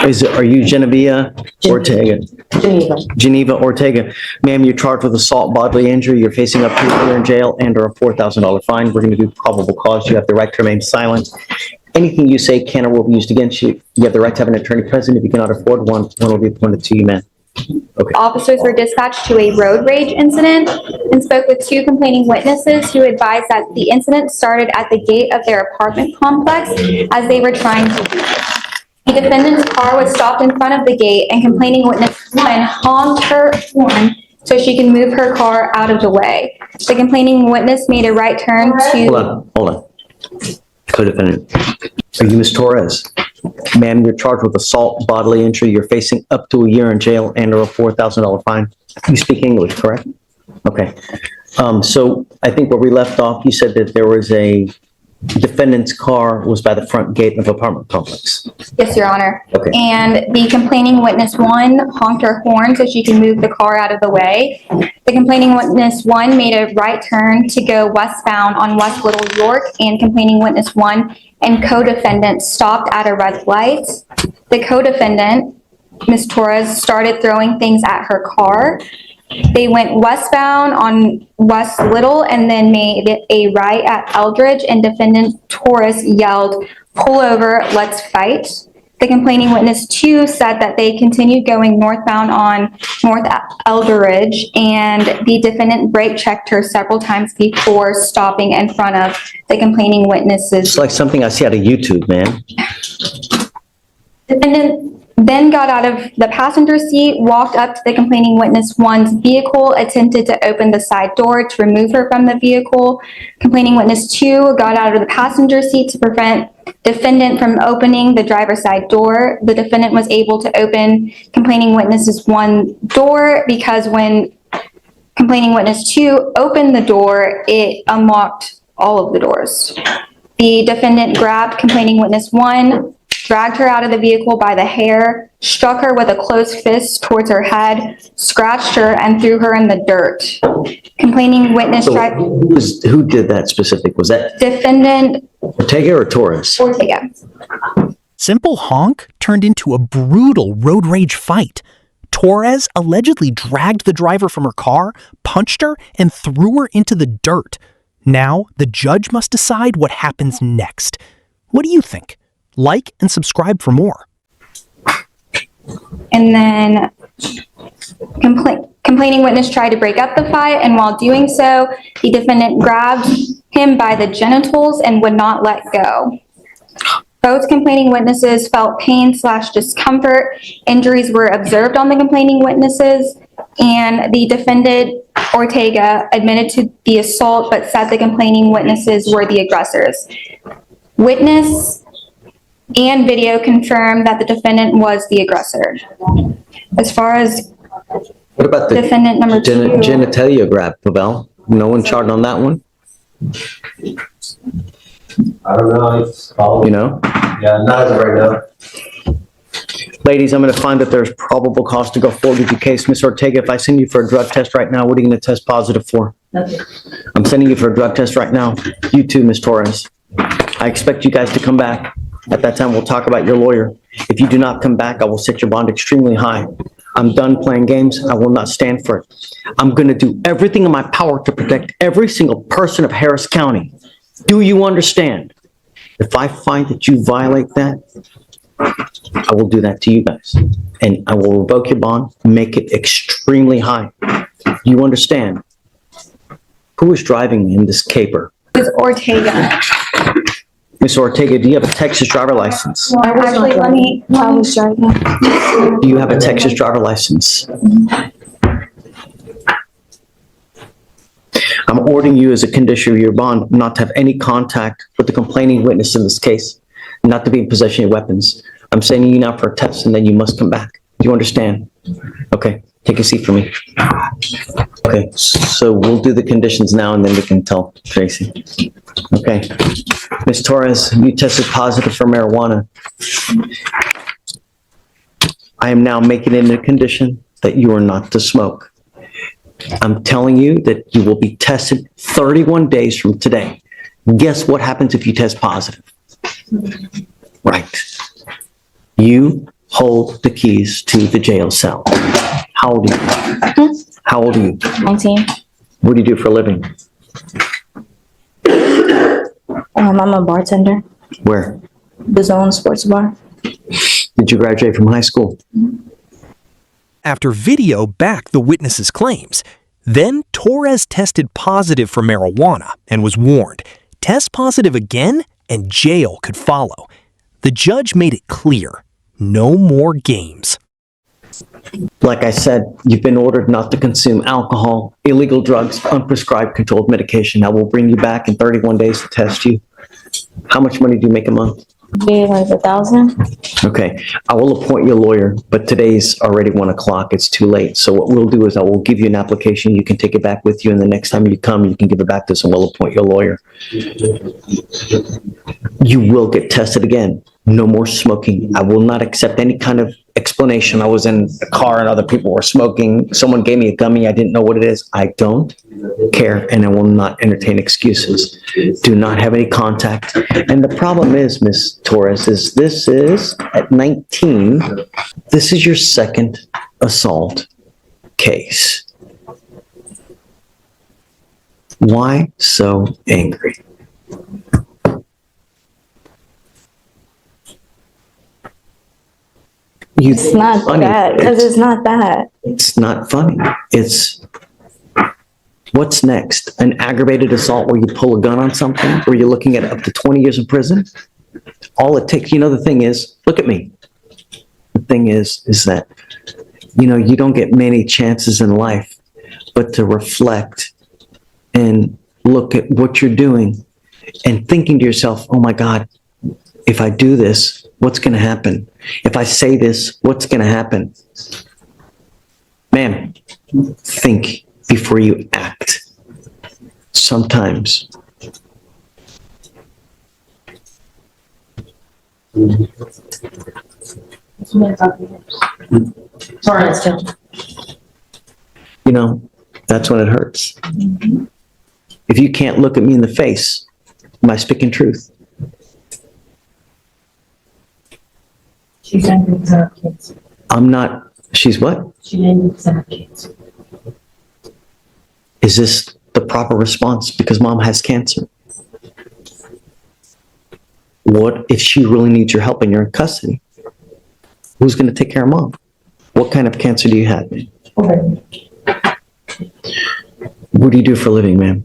Are you Genevieve Ortega? Geneva Ortega. Ma'am, you're charged with assault, bodily injury. You're facing up to a year in jail and or a $4,000 fine. We're going to do probable cause. You have the right to remain silent. Anything you say can or will be used against you. You have the right to have an attorney present. If you cannot afford one will be appointed to you, ma'am. Okay. Officers were dispatched to a road rage incident and spoke with two complaining witnesses who advised that the incident started at the gate of their apartment complex as they were trying to leave. The defendant's car was stopped in front of the gate and complaining witness 1 honked her horn so she can move her car out of the way. The complaining witness made a right turn to... Hold on. Co-defendant. Are you Ms. Torres? Ma'am, you're charged with assault, bodily injury. You're facing up to a year in jail and or a $4,000 fine. You speak English, correct? Okay. So I think where we left off, you said that there was a defendant's car was by the front gate of apartment complex. Yes, Your Honor. Okay. And the complaining witness 1 honked her horn so she can move the car out of the way. The complaining witness 1 made a right turn to go westbound on West Little York, and complaining witness 1 and co-defendant stopped at a red light. The co-defendant, Ms. Torres, started throwing things at her car. They went westbound on West Little and then made a right at Eldridge, and defendant Torres yelled, "Pull over, let's fight." The complaining witness 2 said that they continued going northbound on North Eldridge, and the defendant brake checked her several times before stopping in front of the complaining witnesses. It's like something I see out of YouTube, man. Defendant then got out of the passenger seat, walked up to the complaining witness 1's vehicle, attempted to open the side door to remove her from the vehicle. Complaining witness 2 got out of the passenger seat to prevent defendant from opening the driver's side door. The defendant was able to open complaining witness's 1 door because when complaining witness 2 opened the door, it unlocked all of the doors. The defendant grabbed complaining witness 1, dragged her out of the vehicle by the hair, struck her with a closed fist towards her head, scratched her, and threw her in the dirt. Complaining witness tried... Who did that specific? Was that defendant Ortega or Torres? Ortega. Simple honk turned into a brutal road rage fight. Torres allegedly dragged the driver from her car, punched her, and threw her into the dirt. Now, the judge must decide what happens next. What do you think? Like and subscribe for more. And then complaining witness tried to break up the fight, and while doing so, the defendant grabbed him by the genitals and would not let go. Both complaining witnesses felt pain/discomfort. Injuries were observed on the complaining witnesses, and the defendant, Ortega, admitted to the assault but said the complaining witnesses were the aggressors. Witness and video confirmed that the defendant was the aggressor. As far as what about the defendant number 2? Genitalia grab, Pavel? No one charged on that one? I don't know. It's probably, you know? Yeah, not as of right now. Ladies, I'm going to find that there's probable cause to go forward with your case. Ms. Ortega, if I send you for a drug test right now, what are you going to test positive for? Nothing. I'm sending you for a drug test right now. You too, Ms. Torres. I expect you guys to come back. At that time, we'll talk about your lawyer. If you do not come back, I will set your bond extremely high. I'm done playing games. I will not stand for it. I'm going to do everything in my power to protect every single person of Harris County. Do you understand? If I find that you violate that, I will do that to you guys. And I will revoke your bond, make it extremely high. You understand? Who is driving in this caper? It's Ortega. Ms. Ortega, do you have a Texas driver license? Actually, let me start. Do you have a Texas driver license? I'm ordering you as a condition of your bond not to have any contact with the complaining witness in this case, not to be in possession of weapons. I'm sending you now for a test and then you must come back. Do you understand? Okay, take a seat for me. Okay, so we'll do the conditions now and then we can tell Tracy. Okay. Ms. Torres, you tested positive for marijuana. I am now making it a condition that you are not to smoke. I'm telling you that you will be tested 31 days from today. Guess what happens if you test positive? Right. You hold the keys to the jail cell. How old are you? How old are you? 19. What do you do for a living? I'm a bartender. Where? The Zone Sports Bar. Did you graduate from high school? After video backed the witness's claims, then Torres tested positive for marijuana and was warned. Test positive again and jail could follow. The judge made it clear, no more games. Like I said, you've been ordered not to consume alcohol, illegal drugs, unprescribed controlled medication. I will bring you back in 31 days to test you. How much money do you make a month? Yeah, like 1,000. Okay, I will appoint you a lawyer, but today's already 1:00. It's too late. So what we'll do is I will give you an application. You can take it back with you, and the next time you come, you can give it back to us, and we'll appoint you a lawyer. You will get tested again. No more smoking. I will not accept any kind of explanation. I was in a car and other people were smoking. Someone gave me a gummy. I didn't know what it is. I don't care, and I will not entertain excuses. Do not have any contact. And the problem is, Ms. Torres, is this is at 19. This is your second assault case. Why so angry? It's not that, because it's not that. It's not funny. It's what's next? An aggravated assault where you pull a gun on something, where you're looking at up to 20 years in prison? All it takes, the thing is, look at me. The thing is that, you don't get many chances in life, but to reflect and look at what you're doing and thinking to yourself, oh my God, if I do this, what's going to happen? If I say this, what's going to happen? Ma'am, think before you act. Sometimes. That's when it hurts. If you can't look at me in the face, am I speaking truth? She's angry because I have kids. I'm not, she's what? She's angry because I have kids. Is this the proper response because mom has cancer? What if she really needs your help and you're in custody? Who's going to take care of mom? What kind of cancer do you have? Okay. What do you do for a living, ma'am?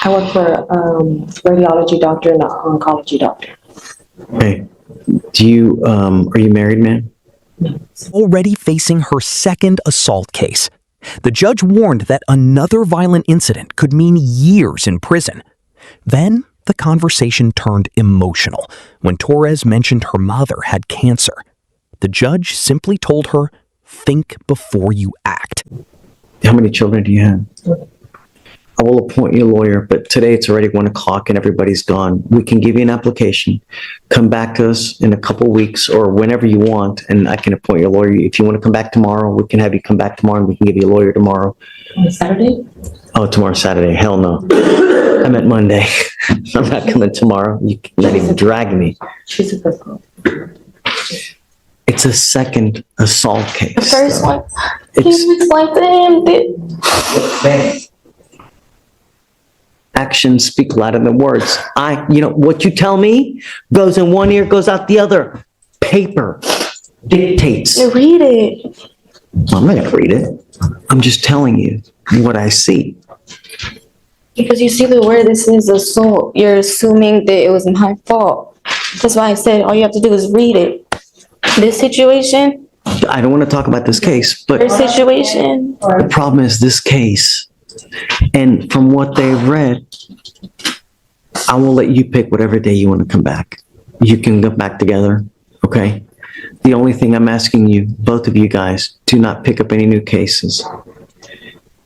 I work for a radiology doctor and an oncology doctor. Okay. Are you married, ma'am? Already facing her second assault case, the judge warned that another violent incident could mean years in prison. Then the conversation turned emotional when Torres mentioned her mother had cancer. The judge simply told her, think before you act. How many children do you have? I will appoint you a lawyer, but today it's already 1:00 and everybody's gone. We can give you an application. Come back to us in a couple weeks or whenever you want, and I can appoint you a lawyer. If you want to come back tomorrow, we can have you come back tomorrow and we can give you a lawyer tomorrow. On Saturday? Oh, tomorrow's Saturday. Hell no. I meant Monday. I'm not coming tomorrow. You cannot even drag me. She's a good girl. It's a second assault case. The first one, can It's you explain to him that actions speak louder than words. What you tell me goes in one ear, goes out the other. Paper dictates. you read it? I'm not gonna read it. I'm just telling you what I see. Because you see the word that says assault, you're assuming that it was my fault. That's why I said all you have to do is read it. This situation, I don't want to talk about this case, but your situation, the problem is this case. And from what they've read, I will let you pick whatever day you want to come back. You can come back together, okay? The only thing I'm asking you, both of you guys, do not pick up any new cases.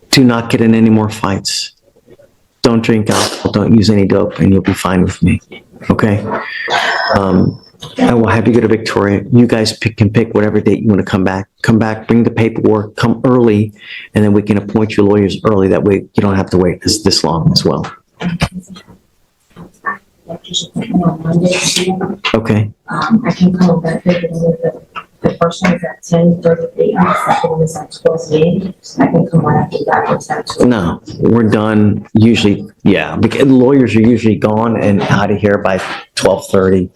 Do not get in any more fights. Don't drink alcohol, don't use any dope, and you'll be fine with me, okay? I will have you go to Victoria. You guys can pick whatever date you want to come back. Come back, bring the paperwork, come early, and then we can appoint your lawyers early. That way you don't have to wait this long as well. Doctor's appointment on Monday. Okay, I can come back with it. The first one is at 10:33, and the second one is at 12 noon. I can come right after that, it's at 12. No, we're done usually, yeah, because lawyers are usually gone and out of here by 12:30.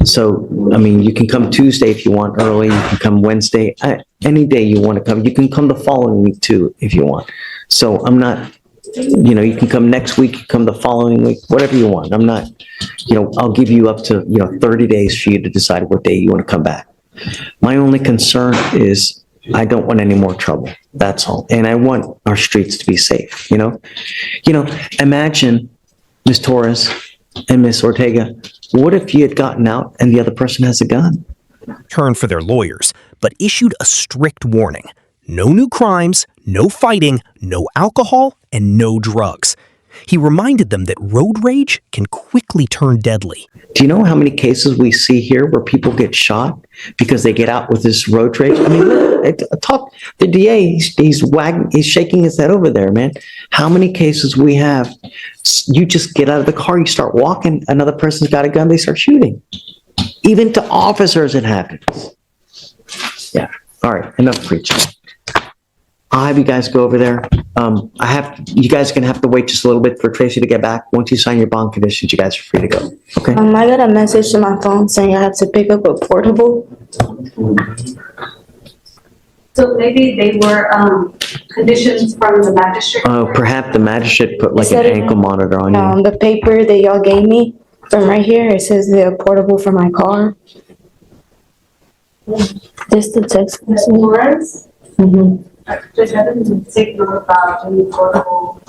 So, I mean, you can come Tuesday if you want early, you can come Wednesday, any day you want to come. You can come the following week too, if you want. So I'm not, you can come next week, you come the following week, whatever you want. I'm not, I'll give you up to, 30 days for you to decide what day you want to come back. My only concern is I don't want any more trouble. That's all. And I want our streets to be safe, Imagine, Ms. Torres and Ms. Ortega, what if you had gotten out and the other person has a gun? Turned for their lawyers, but issued a strict warning. No new crimes, no fighting, no alcohol, and no drugs. He reminded them that road rage can quickly turn deadly. Do you know how many cases we see here where people get shot because they get out with this road rage? I mean, the DA, he's shaking his head over there, man. How many cases we have, you just get out of the car, you start walking, another person's got a gun, they start shooting. Even to officers it happens. Yeah, all right, enough preaching. I'll have you guys go over there. You guys are gonna have to wait just a little bit for Tracy to get back. Once you sign your bond conditions, you guys are free to go, okay? I got a message to my phone saying I have to pick up a portable. So maybe they were conditions from the magistrate. Perhaps the magistrate put like an Said it- ankle monitor on you. The paper that y'all gave me from right here, it says they're portable for my car. This the text message. Warrants. Mhm. Just haven't taken about any portable.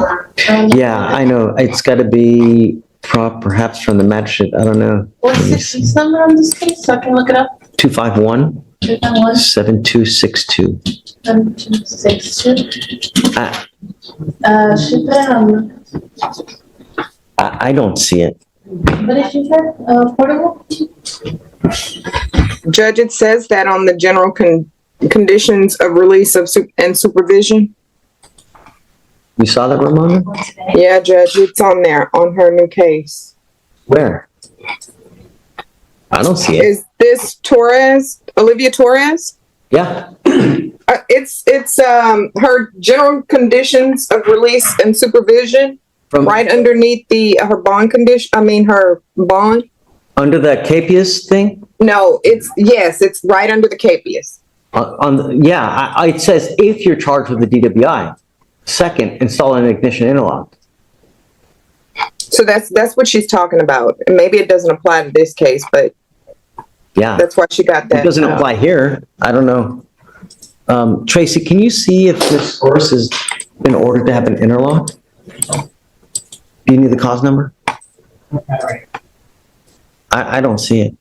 Yeah, I know. It's gotta be perhaps from the magistrate. I don't know. What's the case number on this case, so I can look it up? 251 1 7262. 262. I Should put it on, I don't see it. what did you say, portable? Judge, it says that on the general conditions of release and supervision. You saw that, Ramona? Yeah, Judge, it's on there, on her new case. Where? I don't see it. Is this Torres, Olivia Torres? Yeah. It's her general conditions of release and supervision, From right underneath her bond condition, her bond. under that capias thing? No, it's right under the capias. It says if you're charged with the DWI. Second, install an ignition interlock. So that's what she's talking about. And maybe it doesn't apply to this case, but Yeah. that's why she got that. It doesn't apply here. I don't know. Tracy, can you see if this horse has been ordered to have an interlock? Do you need the cause number? I don't see it.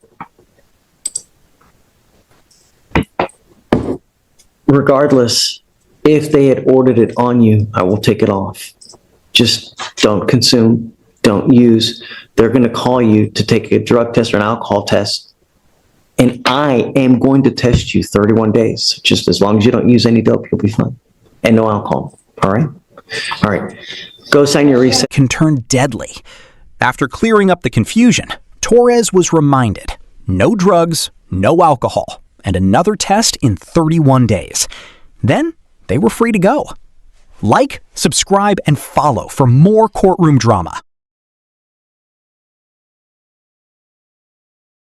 Regardless, if they had ordered it on you, I will take it off. Just don't consume, don't use. They're going to call you to take a drug test or an alcohol test. And I am going to test you 31 days. Just as long as you don't use any dope, you'll be fine. And no alcohol. All right? All right. Go sign your receipt. Can turn deadly. After clearing up the confusion, Torres was reminded, no drugs, no alcohol, and another test in 31 days. Then they were free to go. Like, subscribe, and follow for more courtroom drama.